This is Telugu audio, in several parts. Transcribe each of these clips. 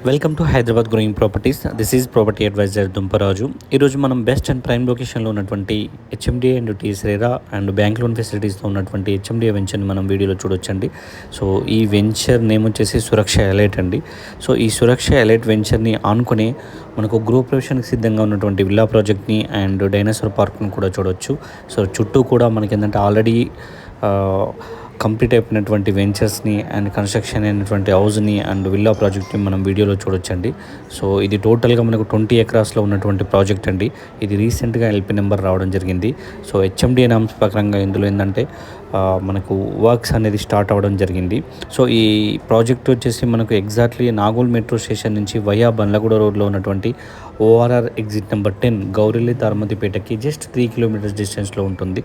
Welcome to Hyderabad growing properties. This is property advisor Dumparaju. ఈరోజు మనం బెస్ట్ అండ్ ప్రైమ్ లొకేషన్లో ఉన్నటువంటి HMDA and TS RERA and bank loan ఫెసిలిటీస్తో ఉన్నటువంటి హెచ్ఎండిఏ వెంచర్ని మనం వీడియోలో చూడొచ్చండి. సో ఈ వెంచర్ నేమ్ వచ్చేసి సురక్ష ఎలైట్ అండి. సో ఈ సురక్ష ఎలైట్ వెంచర్ని ఆనుకునే మనకు గృహప్రవేశానికి సిద్ధంగా ఉన్నటువంటి విల్లా ప్రాజెక్ట్ని అండ్ డైనోసార్ పార్క్ని కూడా చూడొచ్చు. సో చుట్టూ కూడా మనకి ఏంటంటే ఆల్రెడీ కంప్లీట్ అయిపోయినటువంటి వెంచర్స్ని అండ్ కన్స్ట్రక్షన్ అయినటువంటి హౌస్ని అండ్ విల్లా ప్రాజెక్ట్ని మనం వీడియోలో చూడొచ్చండి. సో ఇది టోటల్గా మనకు 20 ఎకరాస్లో ఉన్నటువంటి ప్రాజెక్ట్ అండి. ఇది రీసెంట్గా ఎల్పీ నెంబర్ రావడం జరిగింది. సో హెచ్ఎండిఏ నామ్స్ ప్రకారంగా ఇందులో ఏంటంటే మనకు వర్క్స్ అనేది స్టార్ట్ అవ్వడం జరిగింది. సో ఈ ప్రాజెక్ట్ వచ్చేసి మనకు ఎగ్జాక్ట్లీ నాగోల్ మెట్రో స్టేషన్ నుంచి వయా బండ్లగూడ రోడ్లో ఉన్నటువంటి ఓఆర్ఆర్ ఎగ్జిట్ నెంబర్ 10 గౌరెల్లి తారమతిపేటకి జస్ట్ 3 కిలోమీటర్స్ డిస్టెన్స్లో ఉంటుంది.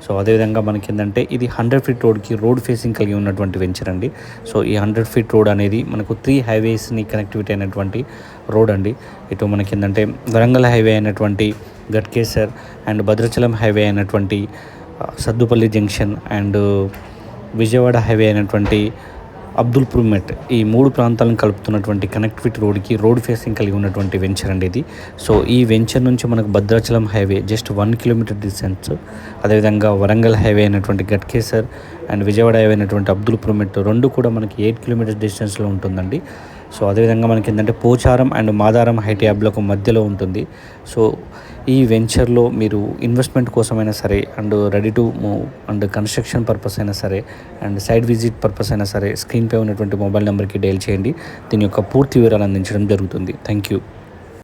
సో అదేవిధంగా మనకి ఏంటంటే ఇది 100 ఫీట్ రోడ్కి రోడ్ ఫేసింగ్ కలిగి ఉన్నటువంటి వెంచర్ అండి. సో ఈ 100 ఫీట్ రోడ్ అనేది మనకు 3 హైవేస్ని కనెక్టివిటీ అయినటువంటి రోడ్ అండి. ఇటు మనకి ఏంటంటే వరంగల్ హైవే అయినటువంటి గట్కేసర్ అండ్ భద్రాచలం హైవే అయినటువంటి Saddupalli junction and Vijayawada highway అయినటువంటి అబ్దుల్పూర్ మెట్, ఈ 3 ప్రాంతాలను కలుపుతున్నటువంటి కనెక్టివిటీ రోడ్కి రోడ్ ఫేసింగ్ కలిగి ఉన్నటువంటి వెంచర్ అండి ఇది. సో ఈ వెంచర్ నుంచి మనకు Bhadrachalam highway just 1 kilometre distance, అదేవిధంగా వరంగల్ హైవే అయినటువంటి గట్కేసర్ అండ్ విజయవాడ హైవే అయినటువంటి అబ్దుల్పూర్ మెట్ రెండు కూడా మనకి 8 కిలోమీటర్స్ డిస్టెన్స్లో ఉంటుందండి. సో అదేవిధంగా మనకి ఏంటంటే పోచారం అండ్ మాదారం హైట్యాబ్లకు మధ్యలో ఉంటుంది. సో ఈ వెంచర్లో మీరు ఇన్వెస్ట్మెంట్ కోసమైనా సరే and ready to move and construction purpose అయినా సరే అండ్ సైట్ విజిట్ పర్పస్ అయినా సరే స్క్రీన్పై ఉన్నటువంటి మొబైల్ నెంబర్కి డైల్ చేయండి. దీని యొక్క పూర్తి వివరాలు అందించడం జరుగుతుంది. Thank you.